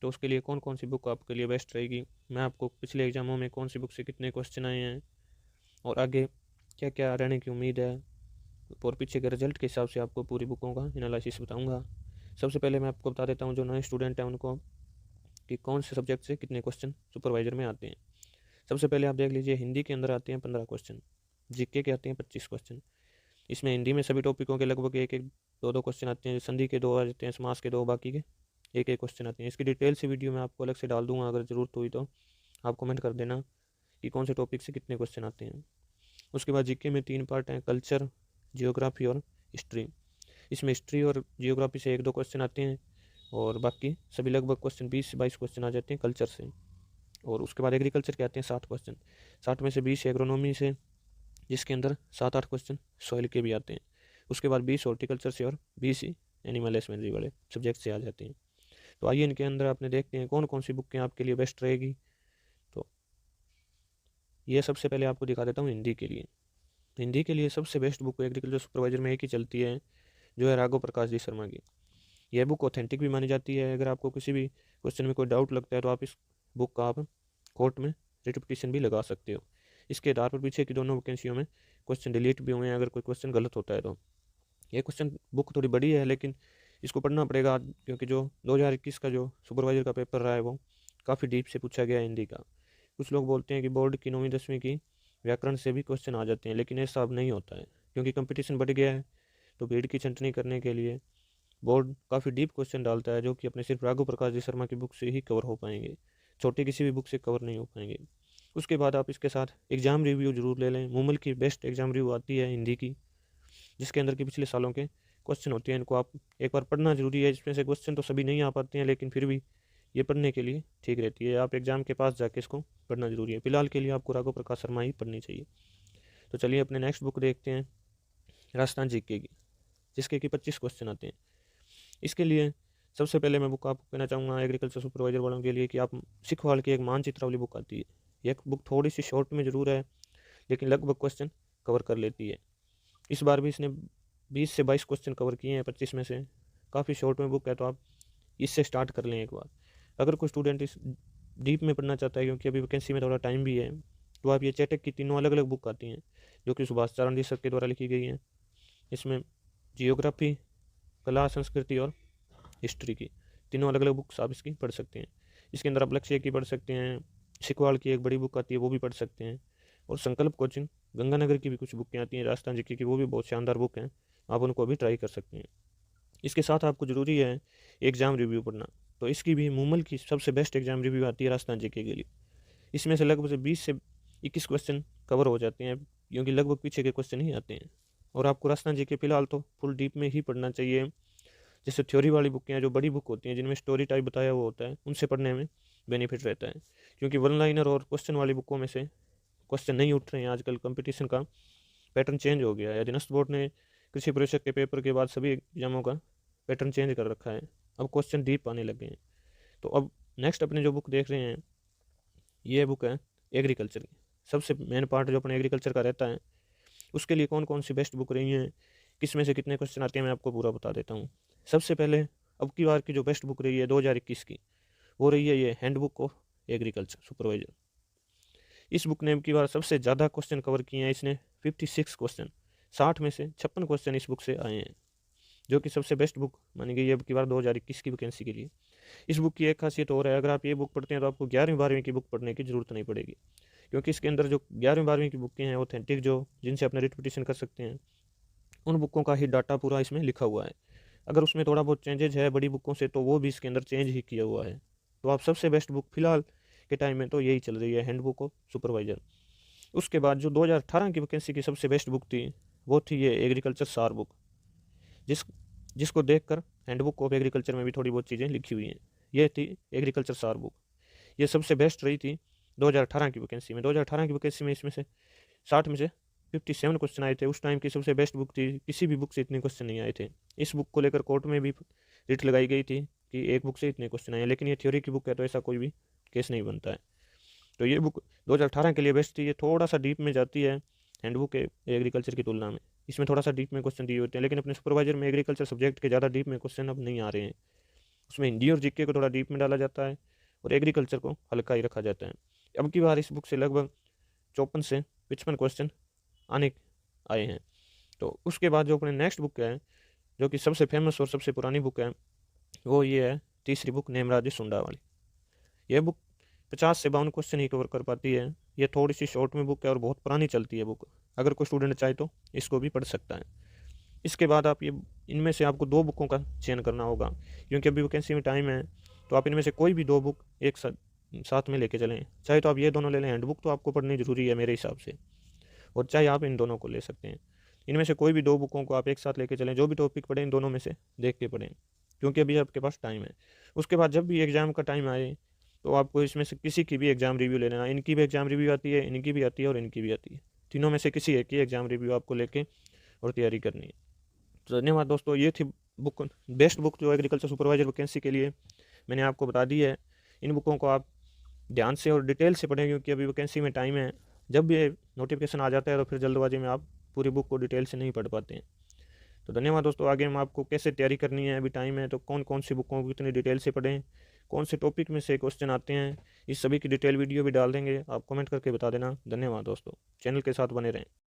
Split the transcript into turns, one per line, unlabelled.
तो उसके लिए कौन कौन सी बुक आपके लिए बेस्ट रहेगी, मैं आपको पिछले एग्जामों में कौन सी बुक से कितने क्वेश्चन आए हैं और आगे क्या क्या रहने की उम्मीद है, और पीछे के रिजल्ट के हिसाब से आपको पूरी बुकों का एनालिसिस बताऊंगा। सबसे पहले मैं आपको बता देता हूँ जो नए स्टूडेंट हैं उनको कि कौन से सब्जेक्ट से कितने क्वेश्चन सुपरवाइजर में आते हैं। सबसे पहले आप देख लीजिए, हिंदी के अंदर आते हैं 15 क्वेश्चन, जीके के आते हैं 25 क्वेश्चन। इसमें हिंदी में सभी टॉपिकों के लगभग एक एक दो दो क्वेश्चन आते हैं, संधि के 2 आ जाते हैं, समास के 2, बाकी के एक एक क्वेश्चन आते हैं। इसकी डिटेल से वीडियो मैं आपको अलग से डाल दूंगा, अगर ज़रूरत हुई तो आप कमेंट कर देना कि कौन से टॉपिक से कितने क्वेश्चन आते हैं। उसके बाद जीके में 3 पार्ट हैं, कल्चर, जियोग्राफी और हिस्ट्री। इसमें हिस्ट्री और जियोग्राफी से 1-2 क्वेश्चन आते हैं और बाकी सभी लगभग क्वेश्चन 20 से 22 क्वेश्चन आ जाते हैं कल्चर से। और उसके बाद एग्रीकल्चर के आते हैं 60 क्वेश्चन, 60 में से 20 एग्रोनॉमी से, जिसके अंदर 7-8 क्वेश्चन सॉइल के भी आते हैं। उसके बाद 20 हॉर्टिकल्चर से और 20 ही एनिमल हस्बेंड्री वाले सब्जेक्ट से आ जाते हैं। तो आइए इनके अंदर आपने देखते हैं कौन कौन सी बुकें आपके लिए बेस्ट रहेगी। तो ये सबसे पहले आपको दिखा देता हूँ हिंदी के लिए। हिंदी के लिए सबसे बेस्ट बुक एग्रीकल्चर सुपरवाइजर में एक ही चलती है, जो है राघव प्रकाश जी शर्मा की। यह बुक ऑथेंटिक भी मानी जाती है। अगर आपको किसी भी क्वेश्चन में कोई डाउट लगता है तो आप इस बुक का आप कोर्ट में रिट पिटीशन भी लगा सकते हो। इसके आधार पर पीछे की दोनों वैकेंसियों में क्वेश्चन डिलीट भी हुए हैं अगर कोई क्वेश्चन गलत होता है तो। ये क्वेश्चन बुक थोड़ी बड़ी है लेकिन इसको पढ़ना पड़ेगा, क्योंकि जो 2021 का जो सुपरवाइजर का पेपर रहा है वो काफ़ी डीप से पूछा गया है हिंदी का। कुछ लोग बोलते हैं कि बोर्ड की 9वीं 10वीं की व्याकरण से भी क्वेश्चन आ जाते हैं, लेकिन ऐसा अब नहीं होता है क्योंकि कंपटीशन बढ़ गया है। तो भीड़ की छंटनी करने के लिए बोर्ड काफ़ी डीप क्वेश्चन डालता है, जो कि अपने सिर्फ राघव प्रकाश जी शर्मा की बुक से ही कवर हो पाएंगे, छोटी किसी भी बुक से कवर नहीं हो पाएंगे। उसके बाद आप इसके साथ एग्ज़ाम रिव्यू जरूर ले लें। मूमल की बेस्ट एग्ज़ाम रिव्यू आती है हिंदी की, जिसके अंदर के पिछले सालों के क्वेश्चन होते हैं। इनको आप एक बार पढ़ना जरूरी है। इसमें से क्वेश्चन तो सभी नहीं आ पाते हैं, लेकिन फिर भी ये पढ़ने के लिए ठीक रहती है। आप एग्जाम के पास जाके इसको पढ़ना जरूरी है। फिलहाल के लिए आपको राघव प्रकाश शर्मा ही पढ़नी चाहिए। तो चलिए अपने नेक्स्ट बुक देखते हैं, राजस्थान जीके की, जिसके कि 25 क्वेश्चन आते हैं। इसके लिए सबसे पहले मैं बुक आपको कहना चाहूँगा एग्रीकल्चर सुपरवाइजर वालों के लिए कि आप सिखवाल की एक मानचित्र वाली बुक आती है। ये बुक थोड़ी सी शॉर्ट में ज़रूर है, लेकिन लगभग क्वेश्चन कवर कर लेती है। इस बार भी इसने 20 से 22 क्वेश्चन कवर किए हैं 25 में से। काफ़ी शॉर्ट में बुक है, तो आप इससे स्टार्ट कर लें एक बार। अगर कोई स्टूडेंट इस डीप में पढ़ना चाहता है, क्योंकि अभी वैकेंसी में थोड़ा टाइम भी है, तो आप ये चैटक की तीनों अलग अलग बुक आती हैं जो कि सुभाष चरण जी सर के द्वारा लिखी गई हैं। इसमें जियोग्राफी, कला संस्कृति और हिस्ट्री की तीनों अलग अलग बुक्स आप इसकी पढ़ सकते हैं। इसके अंदर आप लक्ष्य की पढ़ सकते हैं, सिकवाल की एक बड़ी बुक आती है वो भी पढ़ सकते हैं, और संकल्प कोचिंग गंगानगर की भी कुछ बुकें आती हैं राजस्थान जीके की, वो भी बहुत शानदार बुक हैं, आप उनको भी ट्राई कर सकते हैं। इसके साथ आपको ज़रूरी है एग्ज़ाम रिव्यू पढ़ना। तो इसकी भी मूमल की सबसे बेस्ट एग्ज़ाम रिव्यू आती है राजस्थान जीके के लिए। इसमें से लगभग 20 से 21 क्वेश्चन कवर हो जाते हैं, क्योंकि लगभग पीछे के क्वेश्चन ही आते हैं। और आपको राजस्थान जीके फिलहाल तो फुल डीप में ही पढ़ना चाहिए। जैसे थ्योरी वाली बुकें हैं, जो बड़ी बुक होती हैं जिनमें स्टोरी टाइप बताया हुआ होता है, उनसे पढ़ने में बेनिफिट रहता है, क्योंकि वन लाइनर और क्वेश्चन वाली बुकों में से क्वेश्चन नहीं उठ रहे हैं। आजकल कंपटीशन का पैटर्न चेंज हो गया है। अधीनस्थ बोर्ड ने कृषि परीक्षक के पेपर के बाद सभी एग्जामों का पैटर्न चेंज कर रखा है। अब क्वेश्चन डीप आने लगे हैं। तो अब नेक्स्ट अपने जो बुक देख रहे हैं, ये बुक है एग्रीकल्चर की। सबसे मेन पार्ट जो अपने एग्रीकल्चर का रहता है, उसके लिए कौन कौन सी बेस्ट बुक रही हैं, किस में से कितने क्वेश्चन आते हैं, मैं आपको पूरा बता देता हूँ। सबसे पहले अब की बार की जो बेस्ट बुक रही है 2021 की, वो रही है ये हैंडबुक ऑफ एग्रीकल्चर सुपरवाइजर। इस बुक ने अब की बार सबसे ज़्यादा क्वेश्चन कवर किए हैं। इसने 56 क्वेश्चन, 60 में से 56 क्वेश्चन इस बुक से आए हैं, जो कि सबसे बेस्ट बुक मानी गई है अब की बार 2021 की वैकेंसी के लिए। इस बुक की एक खासियत और है, अगर आप ये बुक पढ़ते हैं तो आपको 11वीं 12वीं की बुक पढ़ने की ज़रूरत नहीं पड़ेगी, क्योंकि इसके अंदर जो 11वीं 12वीं की बुकें हैं ऑथेंटिक, जो जिनसे अपने रिट पिटीशन कर सकते हैं, उन बुकों का ही डाटा पूरा इसमें लिखा हुआ है। अगर उसमें थोड़ा बहुत चेंजेज है बड़ी बुकों से, तो वो भी इसके अंदर चेंज ही किया हुआ है। तो आप सबसे बेस्ट बुक फिलहाल के टाइम में तो यही चल रही है, हैंडबुक ऑफ सुपरवाइजर। उसके बाद जो 2018 की वैकेंसी की सबसे बेस्ट बुक थी, वो थी ये एग्रीकल्चर सार बुक, जिस जिसको देखकर हैंडबुक ऑफ एग्रीकल्चर में भी थोड़ी बहुत चीज़ें लिखी हुई हैं। ये थी एग्रीकल्चर सार बुक, ये सबसे बेस्ट रही थी 2018 की वैकेंसी में। 2018 की वैकेंसी में इसमें से 60 में से 57 क्वेश्चन आए थे। उस टाइम की सबसे बेस्ट बुक थी, किसी भी बुक से इतने क्वेश्चन नहीं आए थे। इस बुक को लेकर कोर्ट में भी रिट लगाई गई थी कि एक बुक से इतने क्वेश्चन आए, लेकिन ये थ्योरी की बुक है तो ऐसा कोई भी केस नहीं बनता है। तो ये बुक 2018 के लिए बेस्ट थी। ये थोड़ा सा डीप में जाती है हैंडबुक एग्रीकल्चर की तुलना में, इसमें थोड़ा सा डीप में क्वेश्चन दिए होते हैं, लेकिन अपने सुपरवाइजर में एग्रीकल्चर सब्जेक्ट के ज़्यादा डीप में क्वेश्चन अब नहीं आ रहे हैं। उसमें हिंदी और जीके को थोड़ा डीप में डाला जाता है और एग्रीकल्चर को हल्का ही रखा जाता है। अब की बार इस बुक से लगभग 54 से 55 क्वेश्चन आने आए हैं। तो उसके बाद जो अपने नेक्स्ट बुक है, जो कि सबसे फेमस और सबसे पुरानी बुक है, वो ये है तीसरी बुक नेमराज सुंडा वाली। यह बुक 50 से 52 क्वेश्चन ही कवर कर पाती है। ये थोड़ी सी शॉर्ट में बुक है और बहुत पुरानी चलती है बुक। अगर कोई स्टूडेंट चाहे तो इसको भी पढ़ सकता है। इसके बाद आप ये इनमें से आपको 2 बुकों का चयन करना होगा, क्योंकि अभी वैकेंसी में टाइम है। तो आप इनमें से कोई भी 2 बुक एक साथ में लेके चलें। चाहे तो आप ये दोनों ले लें, हैंड बुक तो आपको पढ़नी ज़रूरी है मेरे हिसाब से, और चाहे आप इन दोनों को ले सकते हैं। इनमें से कोई भी 2 बुकों को आप एक साथ लेके चलें, जो भी टॉपिक पढ़ें इन दोनों में से देख के पढ़ें, क्योंकि अभी आपके पास टाइम है। उसके बाद जब भी एग्ज़ाम का टाइम आए तो आपको इसमें से किसी की भी एग्ज़ाम रिव्यू ले लेना। इनकी भी एग्ज़ाम रिव्यू आती है, इनकी भी आती है और इनकी भी आती है। तीनों में से किसी एक की एग्ज़ाम रिव्यू आपको लेके और तैयारी करनी है। तो धन्यवाद दोस्तों, ये थी बुक, बेस्ट बुक जो एग्रीकल्चर सुपरवाइजर वैकेंसी के लिए मैंने आपको बता दी है। इन बुकों को आप ध्यान से और डिटेल से पढ़ें, क्योंकि अभी वैकेंसी में टाइम है। जब भी नोटिफिकेशन आ जाता है तो फिर जल्दबाजी में आप पूरी बुक को डिटेल से नहीं पढ़ पाते हैं। तो धन्यवाद दोस्तों, आगे हम आपको कैसे तैयारी करनी है, अभी टाइम है तो कौन कौन सी बुकों को कितनी डिटेल से पढ़ें, कौन से टॉपिक में से क्वेश्चन आते हैं, इस सभी की डिटेल वीडियो भी डाल देंगे। आप कमेंट करके बता देना। धन्यवाद दोस्तों, चैनल के साथ बने रहें।